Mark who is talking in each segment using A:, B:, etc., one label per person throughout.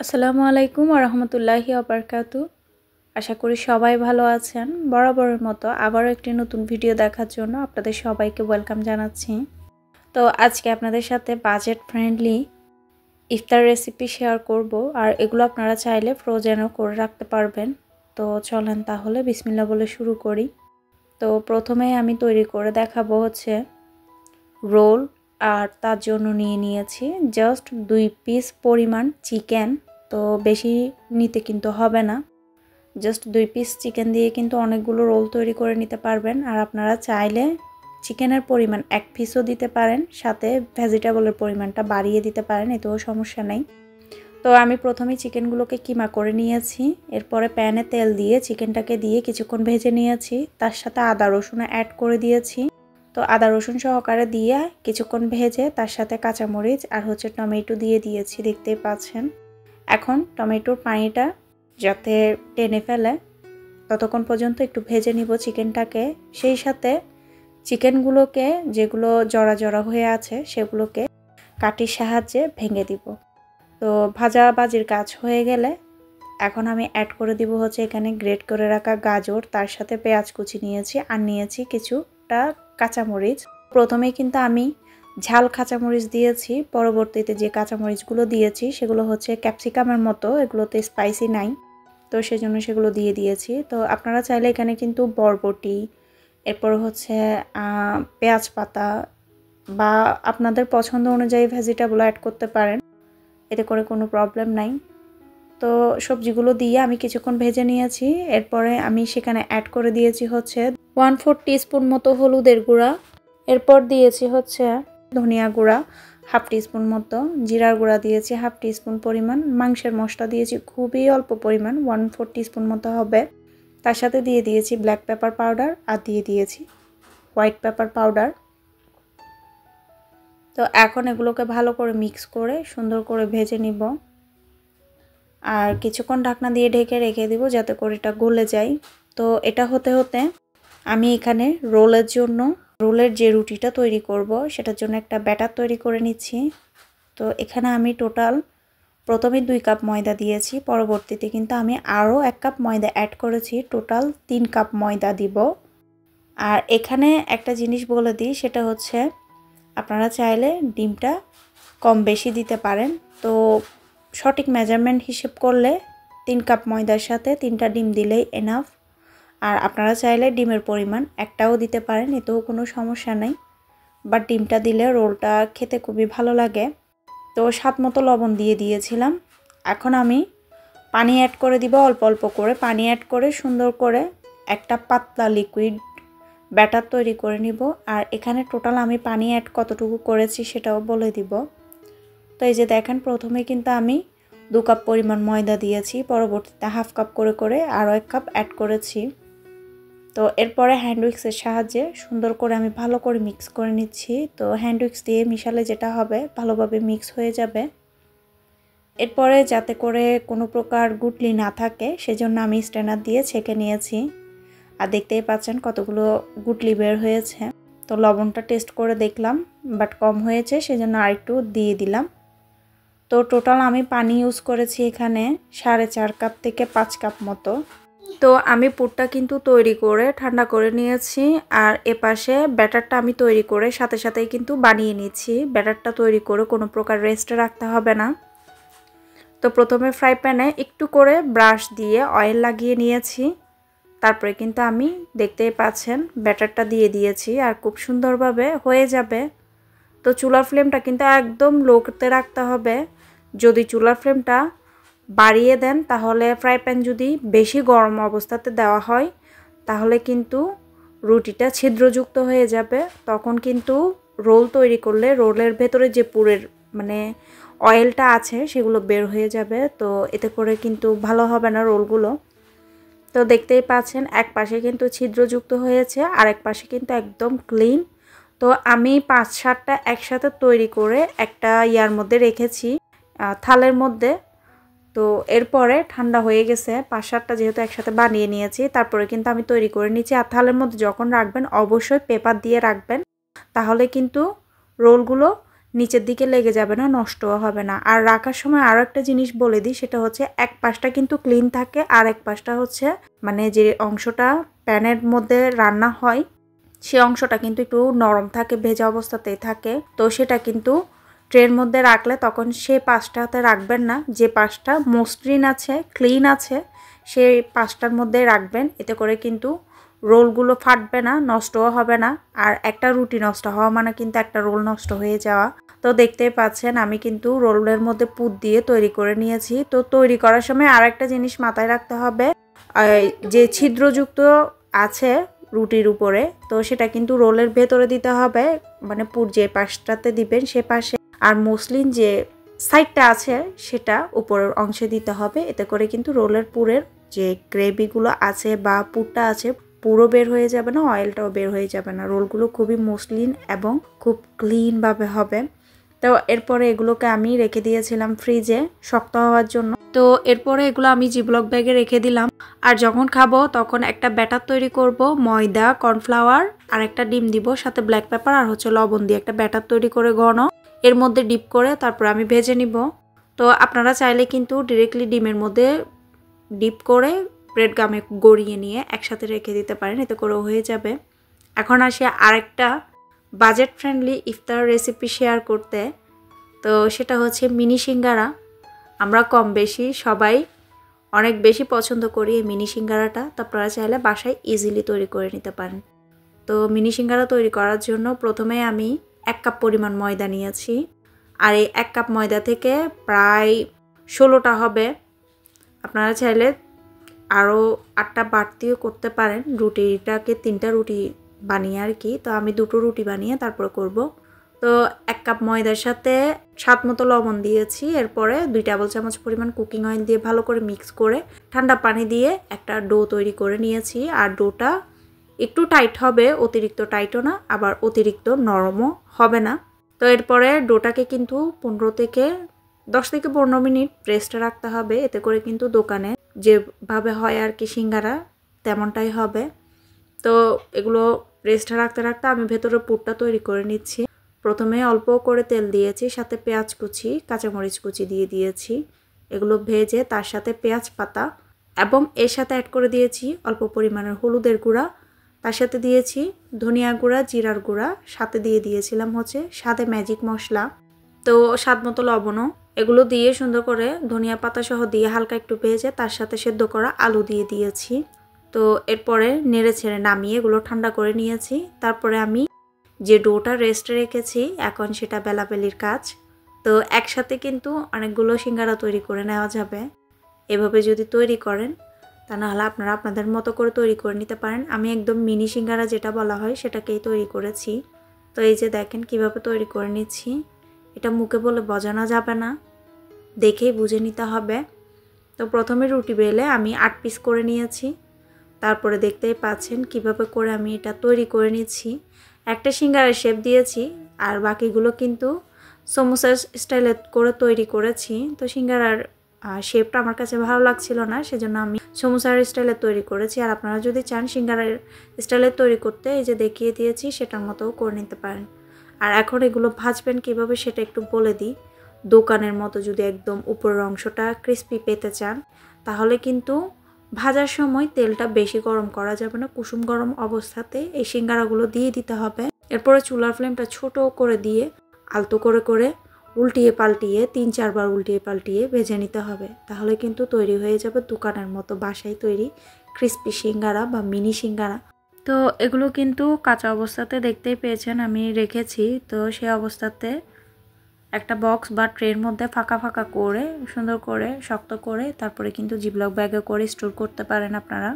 A: আসসালামু আলাইকুম ওয়া রাহমাতুল্লাহি ওয়া বারাকাতু। আশা করি সবাই ভালো আছেন। বরাবরের মতো আবারও একটি নতুন ভিডিও দেখার জন্য আপনাদের সবাইকে ওয়েলকাম জানাচ্ছি। তো আজকে আপনাদের সাথে বাজেট ফ্রেন্ডলি ইফতার রেসিপি শেয়ার করব, আর এগুলো আপনারা চাইলে ফ্রোজেনও করে রাখতে পারবেন। তো চলেন তাহলে বিসমিল্লাহ বলে শুরু করি। তো প্রথমেই আমি তৈরি করে দেখাবো হচ্ছে রোল, আর তার জন্য নিয়েছি জাস্ট 2 পিস পরিমাণ চিকেন। তো বেশি নিতে কিন্তু হবে না, জাস্ট 2 পিস চিকেন দিয়ে কিন্তু অনেকগুলো রোল তৈরি করে নিতে পারবেন। আর আপনারা চাইলে চিকেনের পরিমাণ 1 পিসও দিতে পারেন, সাথে ভেজিটেবলের পরিমাণটা বাড়িয়ে দিতে পারেন, এতেও সমস্যা নেই। তো আমি প্রথমেই চিকেনগুলোকে কিমা করে নিয়েছি। এরপরে প্যানে তেল দিয়ে চিকেনটাকে দিয়ে কিছুক্ষণ ভেজে নিয়েছি। তার সাথে আদা রসুন অ্যাড করে দিয়েছি। তো আদা রসুন সহকারে দিয়ে কিছুক্ষণ ভেজে তার সাথে কাঁচামরিচ আর হচ্ছে টমেটো দিয়ে দিয়েছি, দেখতেই পাচ্ছেন। এখন টমেটোর পানিটা যাতে টেনে ফেলে ততক্ষণ পর্যন্ত একটু ভেজে নিব চিকেনটাকে। সেই সাথে চিকেনগুলোকে যেগুলো জড়া জড়া হয়ে আছে সেগুলোকে কাঠির সাহায্যে ভেঙে দিব। তো ভাজাভাজির কাজ হয়ে গেলে এখন আমি অ্যাড করে দিব হচ্ছে এখানে গ্রেট করে রাখা গাজর, তার সাথে পেঁয়াজ কুচি নিয়েছি, আর নিয়েছি কিছুটা কাঁচামরিচ। প্রথমেই কিন্তু আমি ঝাল কাঁচামরিচ দিয়েছি, পরবর্তীতে যে কাঁচামরিচগুলো দিয়েছি সেগুলো হচ্ছে ক্যাপসিকামের মতো, এগুলোতে স্পাইসি নাই, তো সেজন্য সেগুলো দিয়ে দিয়েছি। তো আপনারা চাইলে এখানে কিন্তু বরবটি, এরপর হচ্ছে পেঁয়াজ পাতা বা আপনাদের পছন্দ অনুযায়ী ভেজিটেবল অ্যাড করতে পারেন, এতে করে কোনো প্রবলেম নাই। তো সবজিগুলো দিয়ে আমি কিছুক্ষণ ভেজে নিয়েছি। এরপরে আমি সেখানে অ্যাড করে দিয়েছি হচ্ছে 1/4 টিস্পুন মতো হলুদের গুঁড়া, এরপর দিয়েছি হচ্ছে ধনিয়া গুঁড়া 1/2 টিস্পুন মতো, জিরার গুঁড়া দিয়েছি 1/2 টিস্পুন পরিমাণ, মাংসের মশলা দিয়েছি খুবই অল্প পরিমাণ 1/4 টিস্পুন মতো হবে। তার সাথে দিয়ে দিয়েছি ব্ল্যাক পেপার পাউডার আর দিয়ে দিয়েছি হোয়াইট পেপার পাউডার। তো এখন এগুলোকে ভালো করে মিক্স করে সুন্দর করে ভেজে নিব, আর কিছুক্ষণ ঢাকনা দিয়ে ঢেকে রেখে দিব যাতে করে এটা গলে যায়। তো এটা হতে হতে আমি এখানে রোলের যে রুটিটা তৈরি করব সেটার জন্য একটা ব্যাটার তৈরি করে নিচ্ছি। তো এখানে আমি টোটাল প্রথমে 2 কাপ ময়দা দিয়েছি, পরবর্তীতে কিন্তু আমি আরও 1 কাপ ময়দা অ্যাড করেছি, টোটাল 3 কাপ ময়দা দিব। আর এখানে একটা জিনিস বলে দিই, সেটা হচ্ছে আপনারা চাইলে ডিমটা কম বেশি দিতে পারেন। তো সঠিক মেজারমেন্ট হিসেব করলে 3 কাপ ময়দার সাথে 3টা ডিম দিলেই এনাফ। আর আপনারা চাইলে ডিমের পরিমাণ একটাও দিতে পারেন, এতেও কোনো সমস্যা নেই, বাট ডিমটা দিলে রোলটা খেতে খুবই ভালো লাগে। তো স্বাদ মতো লবণ দিয়ে দিয়েছিলাম। এখন আমি পানি অ্যাড করে দিব, অল্প অল্প করে পানি অ্যাড করে সুন্দর করে একটা পাতলা লিকুইড ব্যাটার তৈরি করে নিব। আর এখানে টোটাল আমি পানি অ্যাড কতটুকু করেছি সেটাও বলে দিব। তো এই যে দেখেন, প্রথমে কিন্তু আমি 2 কাপ পরিমাণ ময়দা দিয়েছি, পরবর্তীতে 1/2 কাপ করে করে আরও 1 কাপ অ্যাড করেছি। তো এরপরে হ্যান্ড উইক্সের সাহায্যে সুন্দর করে আমি ভালো করে মিক্স করে নিচ্ছি। তো হ্যান্ড উইক্স দিয়ে মিশালে যেটা হবে ভালোভাবে মিক্স হয়ে যাবে। এরপরে যাতে করে কোনো প্রকার গুটলি না থাকে সেজন্য আমি স্ট্রেনার দিয়ে ছেঁকে নিয়েছি, আর দেখতেই পাচ্ছেন কতগুলো গুটলি বের হয়েছে। তো লবণটা টেস্ট করে দেখলাম বাট কম হয়েছে, সেজন্য আরেকটু দিয়ে দিলাম। তো টোটাল আমি পানি ইউজ করেছি এখানে 4.5 কাপ থেকে 5 কাপ মতো। তো আমি পুরটা কিন্তু তৈরি করে ঠান্ডা করে নিয়েছি, আর এপাশে ব্যাটারটা আমি তৈরি করে সাথে সাথেই কিন্তু বানিয়ে নিচ্ছি। ব্যাটারটা তৈরি করে কোনো প্রকার রেস্টে রাখতে হবে না। তো প্রথমে ফ্রাই প্যানে একটু করে ব্রাশ দিয়ে অয়েল লাগিয়ে নিয়েছি, তারপরে কিন্তু আমি দেখতেই পাচ্ছেন ব্যাটারটা দিয়ে দিয়েছি, আর খুব সুন্দরভাবে হয়ে যাবে। তো চুলার ফ্লেমটা কিন্তু একদম লোতে রাখতে হবে। যদি চুলার ফ্লেমটা বাড়িয়ে দেন তাহলে ফ্রাই প্যান যদি বেশি গরম অবস্থাতে দেওয়া হয় তাহলে কিন্তু রুটিটা ছিদ্রযুক্ত হয়ে যাবে, তখন কিন্তু রোল তৈরি করলে রোলের ভেতরে যে পুরের অয়েলটা আছে সেগুলো বের হয়ে যাবে। তো এতে করে কিন্তু ভালো হবে না রোলগুলো। তো দেখতেই পাচ্ছেন এক পাশে কিন্তু ছিদ্রযুক্ত হয়েছে, আর এক পাশে কিন্তু একদম ক্লিন। তো আমি 5-7টা একসাথে তৈরি করে একটা ইয়ার মধ্যে রেখেছি, থালের মধ্যে। তো এরপরে ঠান্ডা হয়ে গেছে, 5-7টা যেহেতু একসাথে বানিয়ে নিয়েছি, তারপরে কিন্তু আমি তৈরি করে নিচ্ছি। আর থালের মধ্যে যখন রাখবেন অবশ্যই পেপার দিয়ে রাখবেন, তাহলে কিন্তু রোলগুলো নিচের দিকে লেগে যাবে না, নষ্টও হবে না। আর রাখার সময় আরও একটা জিনিস বলে দিই, সেটা হচ্ছে এক পাশটা কিন্তু ক্লিন থাকে আর এক পাশটা হচ্ছে মানে যে অংশটা প্যানের মধ্যে রান্না হয় সে অংশটা কিন্তু একটু নরম থাকে, ভেজা অবস্থাতেই থাকে। তো সেটা কিন্তু ট্রের মধ্যে রাখলে তখন সেই পাশটাতে রাখবেন না, যে পাশটা মসৃণ আছে ক্লিন আছে সেই পাশটার মধ্যে রাখবেন। এতে করে কিন্তু রোলগুলো ফাটবে না, নষ্টও হবে না। আর একটা রুটি নষ্ট হওয়া মানে কিন্তু একটা রোল নষ্ট হয়ে যাওয়া। তো দেখতেই পাচ্ছেন আমি কিন্তু রোলের মধ্যে পুর দিয়ে তৈরি করে নিয়েছি। তো তৈরি করার সময় আর একটা জিনিস মাথায় রাখতে হবে, যে ছিদ্রযুক্ত আছে রুটির উপরে, তো সেটা কিন্তু রোলের ভেতরে দিতে হবে, মানে পুর যে পাশটাতে দিবেন সে পাশে। আর মসলিন যে সাইডটা আছে সেটা উপরের অংশে দিতে হবে। এতে করে কিন্তু রোলের পুরের যে গ্রেভিগুলো আছে বা পুরটা আছে পুরো বের হয়ে যাবে না, অয়েলটাও বের হয়ে যাবে না। রোলগুলো খুবই মসলিন এবং খুব ক্লিনভাবে হবে। তো এরপরে এগুলোকে আমি রেখে দিয়েছিলাম ফ্রিজে শক্ত হওয়ার জন্য। তো এরপরে এগুলো আমি জিপলক ব্যাগে রেখে দিলাম। আর যখন খাবো তখন একটা ব্যাটার তৈরি করব, ময়দা, কর্নফ্লাওয়ার আর একটা ডিম দিব, সাথে ব্ল্যাক পেপার আর হচ্ছে লবণ দিয়ে একটা ব্যাটার তৈরি করে ঘন এর মধ্যে ডিপ করে তারপর আমি ভেজে নিব। তো আপনারা চাইলে কিন্তু ডিরেক্টলি ডিমের মধ্যে ডিপ করে ব্রেড গামে গড়িয়ে নিয়ে একসাথে রেখে দিতে পারেন, এতে করে হয়ে যাবে। এখন আসি আরেকটা বাজেট ফ্রেন্ডলি ইফতার রেসিপি শেয়ার করতে। তো সেটা হচ্ছে মিনি সিঙ্গারা। আমরা কম বেশি সবাই অনেক বেশি পছন্দ করি এই মিনি সিঙ্গারাটা। তো আপনারা চাইলে বাসায় ইজিলি তৈরি করে নিতে পারেন। তো মিনি সিঙ্গারা তৈরি করার জন্য প্রথমে আমি 1 কাপ পরিমাণ ময়দা নিয়েছি। আর এই 1 কাপ ময়দা থেকে প্রায় 16টা হবে। আপনারা চাইলে আরও 8টা বাড়তিও করতে পারেন, রুটিটাকে 3টা রুটি বানিয়ে আর কি। তো আমি 2টো রুটি বানিয়ে তারপরে করব। তো 1 কাপ ময়দার সাথে স্বাদ মতো লবণ দিয়েছি। এরপরে 2 টেবিল চামচ পরিমাণ কুকিং অয়েল দিয়ে ভালো করে মিক্স করে ঠান্ডা পানি দিয়ে একটা ডো তৈরি করে নিয়েছি। আর ডোটা একটু টাইট হবে, অতিরিক্ত টাইটও না আবার অতিরিক্ত নরমও হবে না। তো এরপরে ডোটাকে কিন্তু 10 থেকে 15 মিনিট রেস্টে রাখতে হবে। এতে করে কিন্তু দোকানে যেভাবে হয় আর কি সিঙ্গারা তেমনটাই হবে। তো এগুলো রেস্টে রাখতে রাখতে আমি ভেতরে পুরটা তৈরি করে নিচ্ছি। প্রথমে অল্প করে তেল দিয়েছি, সাথে পেঁয়াজ কুচি, কাঁচামরিচ কুচি দিয়ে দিয়েছি। এগুলো ভেজে তার সাথে পেঁয়াজ পাতা এবং এর সাথে অ্যাড করে দিয়েছি অল্প পরিমাণের হলুদের গুঁড়া, তার সাথে দিয়েছি ধনিয়া গুঁড়া, জিরার গুঁড়া, সাথে দিয়ে দিয়েছিলাম হচ্ছে স্বাদে ম্যাজিক মশলা, তো স্বাদ মতো লবণও। এগুলো দিয়ে সুন্দর করে ধনিয়া পাতা সহ দিয়ে হালকা একটু ভেজে তার সাথে সেদ্ধ করা আলু দিয়ে দিয়েছি। তো এরপরে নেড়ে ছেড়ে নামিয়ে এগুলো ঠান্ডা করে নিয়েছি। তারপরে আমি যে ডোটা রেস্টে রেখেছি এখন সেটা বেলাবেলির কাজ। তো একসাথে কিন্তু অনেকগুলো সিঙ্গারা তৈরি করে নেওয়া যাবে এভাবে যদি তৈরি করেন, তা নাহলে আপনারা আপনাদের মতো করে তৈরি করে নিতে পারেন। আমি একদম মিনি সিঙ্গারা যেটা বলা হয় সেটাকেই তৈরি করেছি। তো এই যে দেখেন কিভাবে তৈরি করে নিচ্ছি, এটা মুখে বলে বোঝানো যাবে না, দেখেই বুঝে নিতে হবে। তো প্রথমে রুটি বেলে আমি 8 পিস করে নিয়েছি। তারপরে দেখতেই পাচ্ছেন কিভাবে করে আমি এটা তৈরি করে নিচ্ছি। একটা সিঙ্গারার শেপ দিয়েছি আর বাকিগুলো কিন্তু সমোসার স্টাইলে করে তৈরি করেছি। তো সিঙ্গারার শেপটা আমার কাছে ভালো লাগছিল না, সেজন্য আমি সমোসার স্টাইলে তৈরি করেছি। আর আপনারা যদি চান সিঙ্গারার স্টাইলে তৈরি করতে, এই যে দেখিয়ে দিয়েছি সেটার মতো করে নিতে পারেন। আর এখন এগুলো ভাজবেন কিভাবে সেটা একটু বলে দিই। দোকানের মতো যদি একদম উপরের অংশটা ক্রিস্পি পেতে চান তাহলে কিন্তু ভাজার সময় তেলটা বেশি গরম করা যাবে না, কুসুম গরম অবস্থাতে এই সিঙ্গারাগুলো দিয়ে দিতে হবে। এরপরে চুলার ফ্লেমটা ছোট করে দিয়ে আলতো করে করে উল্টিয়ে পাল্টিয়ে 3-4 বার উল্টিয়ে পাল্টিয়ে ভেজে নিতে হবে। তাহলে কিন্তু তৈরি হয়ে যাবে দোকানের মতো বাসায় তৈরি ক্রিস্পি সিঙ্গারা বা মিনি সিঙ্গারা। তো এগুলো কিন্তু কাঁচা অবস্থাতে দেখতেই পেয়েছেন আমি রেখেছি। তো সেই অবস্থাতে একটা বক্স বা ট্রের মধ্যে ফাঁকা ফাঁকা করে সুন্দর করে শক্ত করে তারপরে কিন্তু জিপলক ব্যাগে করে স্টোর করতে পারেন আপনারা।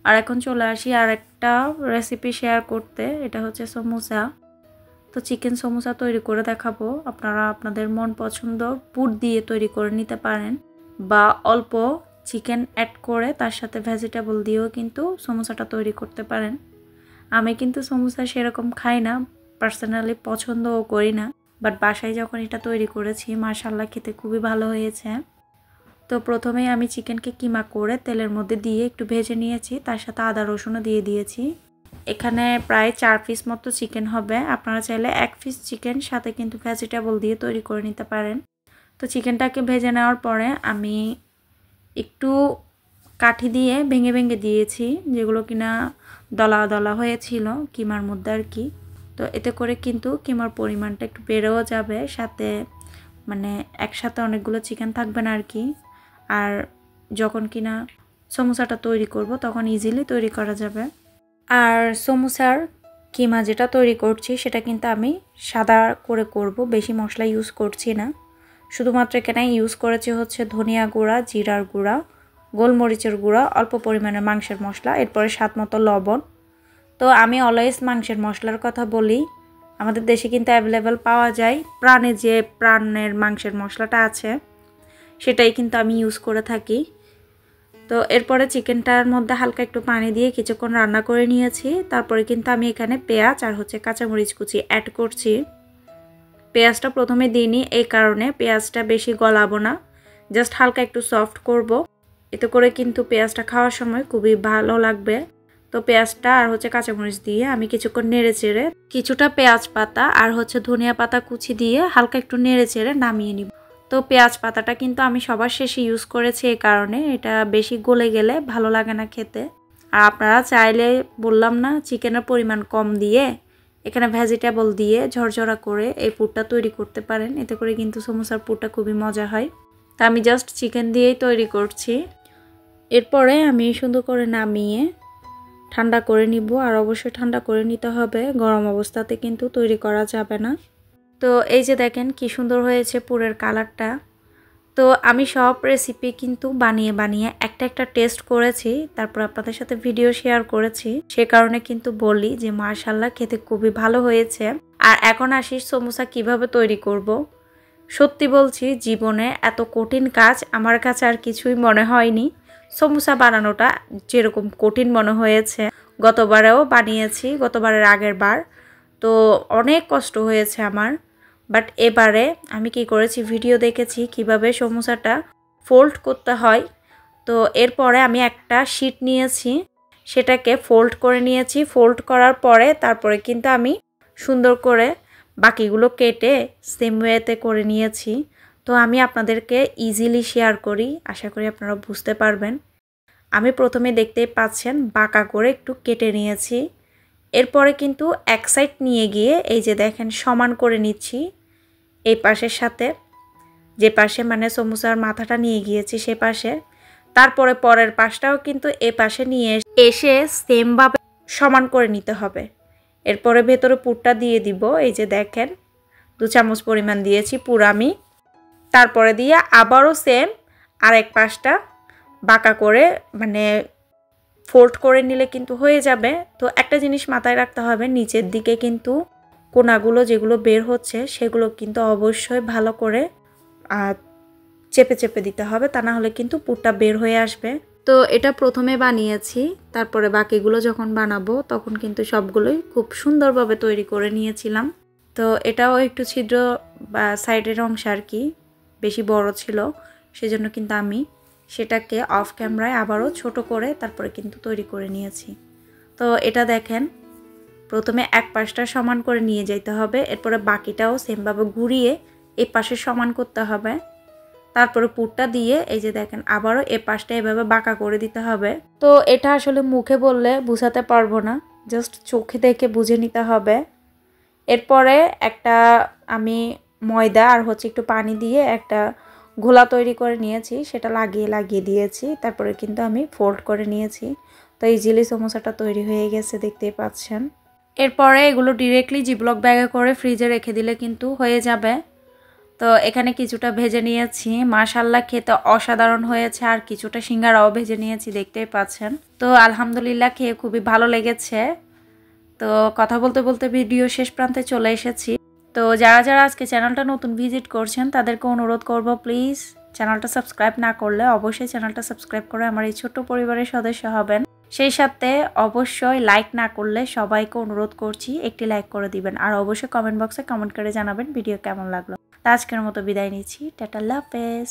A: আর এখন চলে আসি আর একটা রেসিপি শেয়ার করতে, এটা হচ্ছে সমোসা। তো চিকেন সমোসা তৈরি করে দেখাবো। আপনারা আপনাদের মন পছন্দ পুর দিয়ে তৈরি করে নিতে পারেন বা অল্প চিকেন অ্যাড করে তার সাথে ভেজিটেবল দিয়েও কিন্তু সমোসাটা তৈরি করতে পারেন। আমি কিন্তু সমোসা সেরকম খাই না, পার্সোনালি পছন্দও করি না, বাট বাসায় যখন এটা তৈরি করেছি মাশাআল্লাহ খেতে খুবই ভালো হয়েছে। তো প্রথমেই আমি চিকেনকে কিমা করে তেলের মধ্যে দিয়ে একটু ভেজে নিয়েছি, তার সাথে আদা রসুনও দিয়ে দিয়েছি। এখানে প্রায় 4 পিস মতো চিকেন হবে। আপনারা চাইলে 1 পিস চিকেন সাথে কিন্তু ভেজিটেবল দিয়ে তৈরি করে নিতে পারেন। তো চিকেনটাকে ভেজে নেওয়ার পরে আমি একটু কাঠি দিয়ে ভেঙে ভেঙে দিয়েছি, যেগুলো কিনা দলা দলা হয়েছিল কিমার মধ্যে আর কি। তো এতে করে কিন্তু কিমার পরিমাণটা একটু বেড়েও যাবে, সাথে মানে একসাথে অনেকগুলো চিকেন থাকবে না আর কি। আর যখন কিনা সমোসাটা তৈরি করব তখন ইজিলি তৈরি করা যাবে। আর সমোসার কিমা যেটা তৈরি করছি সেটা কিন্তু আমি সাদা করে করব, বেশি মশলা ইউজ করছি না। শুধুমাত্র এখানে ইউজ করেছি হচ্ছে ধনিয়া গুঁড়া, জিরার গুঁড়া, গোলমরিচের গুঁড়া, অল্প পরিমাণে মাংসের মশলা, এরপরে স্বাদ মতো লবণ। তো আমি অলওয়েজ মাংসের মশলার কথা বলি, আমাদের দেশে কিন্তু অ্যাভেলেবেল পাওয়া যায়। প্রাণের মাংসের মশলাটা আছে সেটাই কিন্তু আমি ইউজ করে থাকি। তো এরপরে চিকেনটার মধ্যে হালকা একটু পানি দিয়ে কিছুক্ষণ রান্না করে নিয়েছি। তারপরে কিন্তু আমি এখানে পেঁয়াজ আর হচ্ছে কাঁচামরিচ কুচি অ্যাড করছি। পেঁয়াজটা প্রথমে দিইনি এই কারণে, পেঁয়াজটা বেশি গলাবো না, জাস্ট হালকা একটু সফট করব। এতে করে কিন্তু পেঁয়াজটা খাওয়ার সময় খুবই ভালো লাগবে। তো পেঁয়াজটা আর হচ্ছে কাঁচামরিচ দিয়ে আমি কিছুক্ষণ নেড়ে চেড়ে কিছুটা পেঁয়াজ পাতা আর হচ্ছে ধনিয়া পাতা কুচি দিয়ে হালকা একটু নেড়ে চেড়ে নামিয়ে নিব। তো পেঁয়াজ পাতাটা কিন্তু আমি সবার শেষে ইউজ করেছি এই কারণে, এটা বেশি গলে গেলে ভালো লাগে না খেতে। আর আপনারা চাইলে বললাম না চিকেনের পরিমাণ কম দিয়ে এখানে ভেজিটেবল দিয়ে ঝরঝরা করে এই পুরটা তৈরি করতে পারেন, এতে করে কিন্তু সমোসার পুরটা খুবই মজা হয়। তা আমি জাস্ট চিকেন দিয়েই তৈরি করছি। এরপরে আমি সুন্দর করে নামিয়ে ঠান্ডা করে নিব। আর অবশ্যই ঠান্ডা করে নিতে হবে, গরম অবস্থাতে কিন্তু তৈরি করা যাবে না। তো এই যে দেখেন কি সুন্দর হয়েছে পুরের কালারটা। তো আমি সব রেসিপি কিন্তু বানিয়ে একটা একটা টেস্ট করেছি, তারপর আপনাদের সাথে ভিডিও শেয়ার করেছি। সে কারণে কিন্তু বলি যে মাশাআল্লাহ খেতে খুবই ভালো হয়েছে। আর এখন আসি সমোসা কিভাবে তৈরি করব। সত্যি বলছি জীবনে এত কঠিন কাজ আমার কাছে আর কিছুই মনে হয়নি। সমোসা বানানোটা যেরকম কঠিন মনে হয়েছে, গতবারেও বানিয়েছি, গতবারের আগের বার, তো অনেক কষ্ট হয়েছে আমার। বাট এবারে আমি কি করেছি, ভিডিও দেখেছি কিভাবে সমোসাটা ফোল্ড করতে হয়। তো এরপরে আমি একটা শীট নিয়েছি, সেটাকে ফোল্ড করে নিয়েছি। ফোল্ড করার পরে তারপরে কিন্তু আমি সুন্দর করে বাকিগুলো কেটে সেম ওয়েতে করে নিয়েছি। তো আমি আপনাদেরকে ইজিলি শেয়ার করি, আশা করি আপনারা বুঝতে পারবেন। আমি প্রথমে দেখতেই পাচ্ছেন বাঁকা করে একটু কেটে নিয়েছি। এরপরে কিন্তু এক সাইড নিয়ে গিয়ে এই যে দেখেন সমান করে নিচ্ছি এই পাশের সাথে, যে পাশে মানে সমোসার মাথাটা নিয়ে গিয়েছি সে পাশে। তারপরে পরের পাশটাও কিন্তু এ পাশে নিয়ে এসে সেমভাবে সমান করে নিতে হবে। এরপরে ভেতরে পুরটা দিয়ে দিব, এই যে দেখেন 2 চামচ পরিমাণ দিয়েছি পুর আমি। তারপরে দিয়ে আবারও সেম আরেক পাশটা বাঁকা করে মানে ফোল্ড করে নিলে কিন্তু হয়ে যাবে। তো একটা জিনিস মাথায় রাখতে হবে, নিচের দিকে কিন্তু কোনাগুলো যেগুলো বের হচ্ছে সেগুলো কিন্তু অবশ্যই ভালো করে চেপে চেপে দিতে হবে, তা না হলে কিন্তু পুরটা বের হয়ে আসবে। তো এটা প্রথমে বানিয়েছি, তারপরে বাকিগুলো যখন বানাবো তখন কিন্তু সবগুলোই খুব সুন্দরভাবে তৈরি করে নিয়েছিলাম। তো এটাও একটু ছিদ্র বা সাইডের অংশ আর কি বেশি বড় ছিল, সেজন্য কিন্তু আমি সেটাকে অফ ক্যামেরায় আবারও ছোট করে তারপরে কিন্তু তৈরি করে নিয়েছি। তো এটা দেখেন প্রথমে এক পাশটা সমান করে নিয়ে যেতে হবে, এরপরে বাকিটাও সেমভাবে ঘুরিয়ে এই পাশে সমান করতে হবে। তারপরে পুরটা দিয়ে এই যে দেখেন আবারও এই পাশটা এভাবে বাঁকা করে দিতে হবে। তো এটা আসলে মুখে বললে বোঝাতে পারবো না, জাস্ট চোখে দেখে বুঝে নিতে হবে। এরপরে একটা আমি ময়দা আর হচ্ছে একটু পানি দিয়ে একটা ঘোলা তৈরি করে নিয়েছি, সেটা লাগিয়ে দিয়েছি। তারপরে কিন্তু আমি ফোল্ড করে নিয়েছি। তো ইজিলি সমোসাটা তৈরি হয়ে গেছে, দেখতেই পাচ্ছেন। এরপরে এগুলো ডিরেক্টলি জিপলক ব্যাগে করে ফ্রিজে রেখে দিলে কিন্তু হয়ে যাবে। তো এখানে কিছুটা ভেজে নিয়েছি, মাশাআল্লাহ খেতে অসাধারণ হয়েছে। আর কিছুটা সিঙ্গারাও ভেজে নিয়েছি, দেখতেই পাচ্ছেন। তো আলহামদুলিল্লাহ খেয়ে খুবই ভালো লেগেছে। তো কথা বলতে বলতে ভিডিও শেষ প্রান্তে চলে এসেছি। তো যারা আজকে চ্যানেলটা নতুন ভিজিট করছেন তাদেরকে অনুরোধ করব, প্লিজ চ্যানেলটা সাবস্ক্রাইব না করলে অবশ্যই চ্যানেলটা সাবস্ক্রাইব করে আমার এই ছোট্ট পরিবারের সদস্য হবেন। সেই সাথে অবশ্যই লাইক না করলে সবাইকে অনুরোধ করছি একটি লাইক করে দিবেন। আর অবশ্যই কমেন্ট বক্সে কমেন্ট করে জানাবেন ভিডিও কেমন লাগলো। আজকের মতো বিদায় নিচ্ছি, টাটা, আল্লাহ হাফেজ।